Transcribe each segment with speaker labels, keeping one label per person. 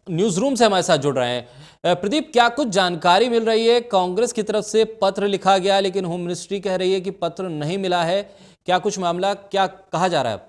Speaker 1: News room से हमारे साथ जुड़ रहे हैं। प्रदीप, क्या कुछ जानकारी मिल रही है? कांग्रेस की तरफ से पत्र लिखा गया लेकिन होम मिनिस्ट्री कह रही है कि पत्र नहीं मिला है। क्या कुछ मामला, क्या कहा जा रहा है?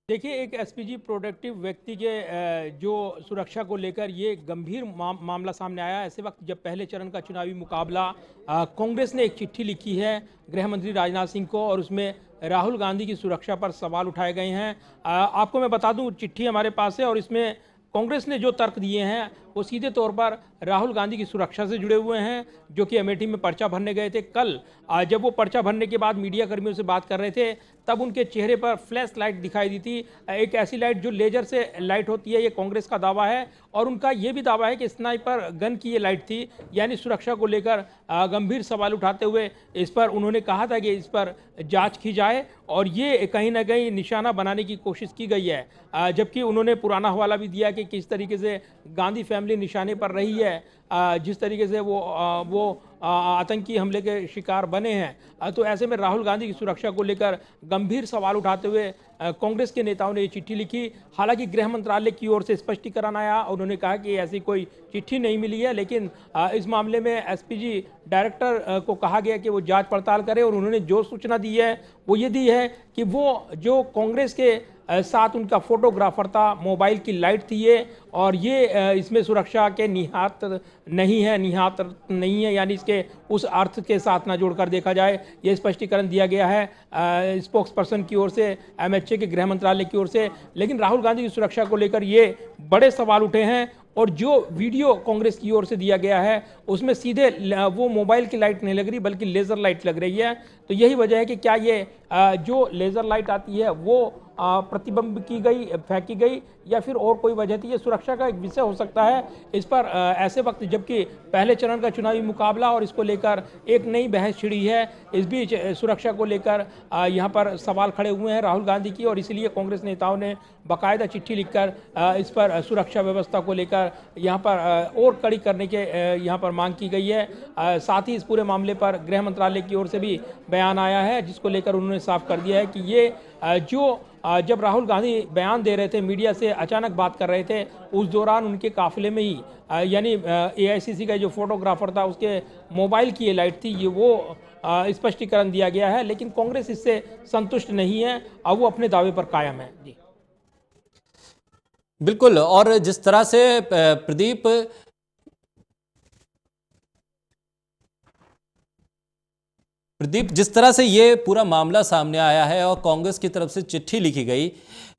Speaker 2: देखिए, एक एसपीजी प्रोडक्टिव व्यक्ति के जो सुरक्षा को लेकर ये गंभीर मामला सामने आया। ऐसे वक्त जब पहले चरण का चुनावी मुकाबला कांग्रेस ने एक चिट्ठी लिखी है गृह मंत्री राजनाथ सिंह को, और उसमें राहुल गांधी की सुरक्षा पर सवाल उठाए गए हैं। आपको मैं बता दूं, चिट्ठी हमारे पास है और इसमें कांग्रेस ने जो तर्क दिए हैं वो सीधे तौर पर राहुल गांधी की सुरक्षा से जुड़े हुए हैं, जो कि अमेठी में पर्चा भरने गए थे। कल जब वो पर्चा भरने के बाद मीडिया कर्मियों से बात कर रहे थे, तब उनके चेहरे पर फ्लैश लाइट दिखाई दी थी, एक ऐसी लाइट जो लेजर से लाइट होती है। ये कांग्रेस का दावा है और उनका ये भी दावा है कि स्नाइपर गन की ये लाइट थी। यानी सुरक्षा को लेकर गंभीर सवाल उठाते हुए इस पर उन्होंने कहा था कि इस पर जांच की जाए और ये कहीं ना कहीं निशाना बनाने की कोशिश की गई है। जबकि उन्होंने पुराना हवाला भी दिया कि किस तरीके से गांधी फैमिली निशाने पर रही है, जिस तरीके से वो आतंकी हमले के शिकार बने हैं। तो ऐसे में राहुल गांधी की सुरक्षा को लेकर गंभीर सवाल उठाते हुए कांग्रेस के नेताओं ने ये चिट्ठी लिखी। हालांकि गृह मंत्रालय की ओर से स्पष्टीकरण आया, उन्होंने कहा कि ऐसी कोई चिट्ठी नहीं मिली है, लेकिन इस मामले में एसपीजी डायरेक्टर को कहा गया कि वो जांच पड़ताल करे। और उन्होंने जो सूचना दी है वो ये दी है कि वो जो कांग्रेस के साथ उनका फोटोग्राफर था, मोबाइल की लाइट थी ये, और ये इसमें सुरक्षा के निहात नहीं है, यानी इसके उस अर्थ के साथ ना जोड़कर देखा जाए। ये स्पष्टीकरण दिया गया है स्पोक्स पर्सन की ओर से, एमएचए के गृह मंत्रालय की ओर से। लेकिन राहुल गांधी की सुरक्षा को लेकर ये बड़े सवाल उठे हैं। और जो वीडियो कांग्रेस की ओर से दिया गया है उसमें सीधे वो मोबाइल की लाइट नहीं लग रही बल्कि लेज़र लाइट लग रही है। तो यही वजह है कि क्या ये जो लेज़र लाइट आती है वो प्रतिबिंब की गई, फेंकी गई, या फिर और कोई वजह थी। ये सुरक्षा का एक विषय हो सकता है। इस पर ऐसे वक्त जबकि पहले चरण का चुनावी मुकाबला और इसको लेकर एक नई बहस छिड़ी है, इस बीच सुरक्षा को लेकर यहाँ पर सवाल खड़े हुए हैं राहुल गांधी की, और इसलिए कांग्रेस नेताओं ने बाकायदा चिट्ठी लिखकर इस पर सुरक्षा व्यवस्था को लेकर यहाँ पर और कड़ी करने के यहाँ पर मांग की गई है। साथ ही इस पूरे मामले पर गृह मंत्रालय की ओर से भी बयान आया है, जिसको लेकर उन्होंने साफ कर दिया है कि ये जब राहुल गांधी बयान दे रहे थे, मीडिया से अचानक बात कर रहे थे, उस दौरान उनके काफिले में ही यानी एआईसीसी का जो फोटोग्राफर था उसके मोबाइल की ये लाइट थी, ये वो स्पष्टीकरण दिया गया है। लेकिन कांग्रेस इससे संतुष्ट नहीं है, अब वो अपने दावे पर कायम है। जी
Speaker 1: बिल्कुल। और जिस तरह से प्रदीप, जिस तरह से ये पूरा मामला सामने आया है और कांग्रेस की तरफ से चिट्ठी लिखी गई,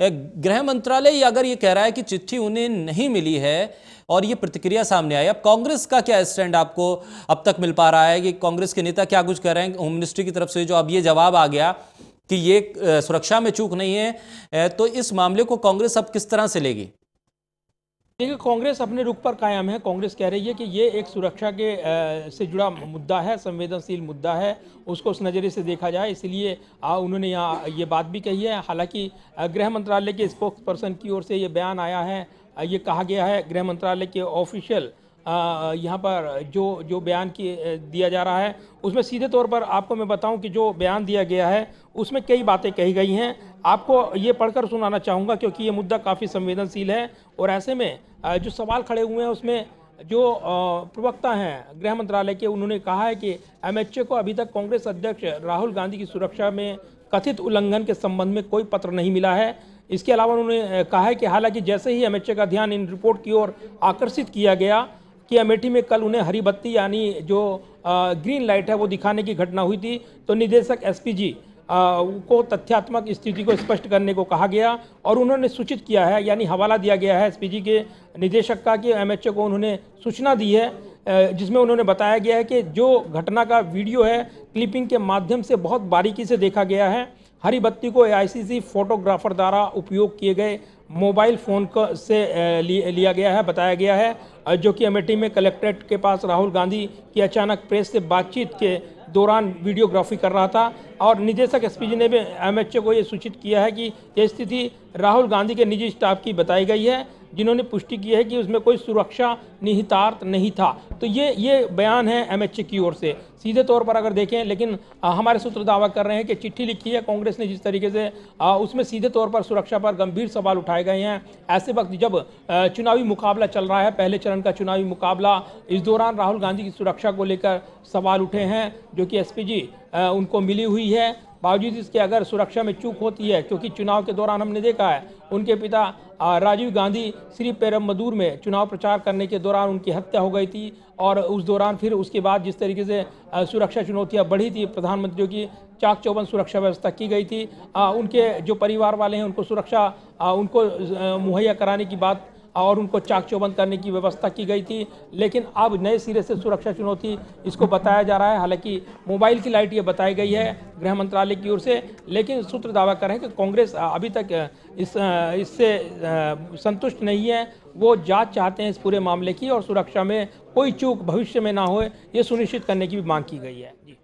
Speaker 1: गृह मंत्रालय अगर ये कह रहा है कि चिट्ठी उन्हें नहीं मिली है और ये प्रतिक्रिया सामने आई, अब कांग्रेस का क्या स्टैंड आपको अब तक मिल पा रहा है कि कांग्रेस के नेता क्या कुछ कह रहे हैं? होम मिनिस्ट्री की तरफ से जो अब ये जवाब आ गया कि ये सुरक्षा में चूक नहीं है, तो इस मामले को कांग्रेस अब किस तरह से लेगी?
Speaker 2: देखिए, कांग्रेस अपने रुख पर कायम है। कांग्रेस कह रही है कि ये एक सुरक्षा के से जुड़ा मुद्दा है, संवेदनशील मुद्दा है, उसको उस नज़रिए से देखा जाए, इसलिए उन्होंने यहाँ ये बात भी कही है। हालांकि गृह मंत्रालय के स्पोक्स पर्सन की ओर से ये बयान आया है, ये कहा गया है गृह मंत्रालय के ऑफिशियल यहाँ पर जो बयान दिया जा रहा है उसमें सीधे तौर पर आपको मैं बताऊं कि जो बयान दिया गया है उसमें कई बातें कही गई हैं। आपको ये पढ़कर सुनाना चाहूँगा क्योंकि ये मुद्दा काफ़ी संवेदनशील है। और ऐसे में जो सवाल खड़े हुए हैं उसमें जो प्रवक्ता हैं गृह मंत्रालय के, उन्होंने कहा है कि एमएचए को अभी तक कांग्रेस अध्यक्ष राहुल गांधी की सुरक्षा में कथित उल्लंघन के संबंध में कोई पत्र नहीं मिला है। इसके अलावा उन्होंने कहा है कि हालांकि जैसे ही एमएचए का ध्यान इन रिपोर्ट की ओर आकर्षित किया गया कि अमेठी में कल उन्हें हरी बत्ती यानी जो ग्रीन लाइट है वो दिखाने की घटना हुई थी, तो निदेशक एसपीजी को तथ्यात्मक स्थिति को स्पष्ट करने को कहा गया और उन्होंने सूचित किया है, यानी हवाला दिया गया है एसपीजी के निदेशक का कि एमएचए को उन्होंने सूचना दी है, जिसमें उन्होंने बताया गया है कि जो घटना का वीडियो है क्लिपिंग के माध्यम से बहुत बारीकी से देखा गया है। हरी बत्ती को एआईसीसी फोटोग्राफर द्वारा उपयोग किए गए मोबाइल फ़ोन से लिया गया है, बताया गया है, जो कि अमेठी में कलेक्ट्रेट के पास राहुल गांधी की अचानक प्रेस से बातचीत के दौरान वीडियोग्राफी कर रहा था। और निदेशक एसपीजी ने भी एमएचए को ये सूचित किया है कि यह स्थिति राहुल गांधी के निजी स्टाफ की बताई गई है, जिन्होंने पुष्टि की है कि उसमें कोई सुरक्षा निहितार्थ नहीं था। तो ये बयान है एमएचए की ओर से सीधे तौर पर अगर देखें। लेकिन हमारे सूत्र दावा कर रहे हैं कि चिट्ठी लिखी है कांग्रेस ने जिस तरीके से, उसमें सीधे तौर पर सुरक्षा पर गंभीर सवाल उठाए करवाए गए हैं। ऐसे वक्त जब चुनावी मुकाबला चल रहा है, पहले चरण का चुनावी मुकाबला, इस दौरान राहुल गांधी की सुरक्षा को लेकर सवाल उठे हैं, जो कि एसपीजी उनको मिली हुई है। बावजूद इसके अगर सुरक्षा में चूक होती है, क्योंकि चुनाव के दौरान हमने देखा है उनके पिता राजीव गांधी श्री पेरुम्बदूर में चुनाव प्रचार करने के दौरान उनकी हत्या हो गई थी, और उस दौरान फिर उसके बाद जिस तरीके से सुरक्षा चुनौतियां बढ़ी थी, प्रधानमंत्रियों की चाक चौबंद सुरक्षा व्यवस्था की गई थी। उनके जो परिवार वाले हैं उनको सुरक्षा उनको मुहैया कराने की बात और उनको चाक चौबंद करने की व्यवस्था की गई थी। लेकिन अब नए सिरे से सुरक्षा चुनौती इसको बताया जा रहा है। हालांकि मोबाइल की लाइट ये बताई गई है गृह मंत्रालय की ओर से, लेकिन सूत्र दावा कर रहे हैं कि कांग्रेस अभी तक इससे संतुष्ट नहीं है। वो जांच चाहते हैं इस पूरे मामले की, और सुरक्षा में कोई चूक भविष्य में ना हो, ये सुनिश्चित करने की भी मांग की गई है।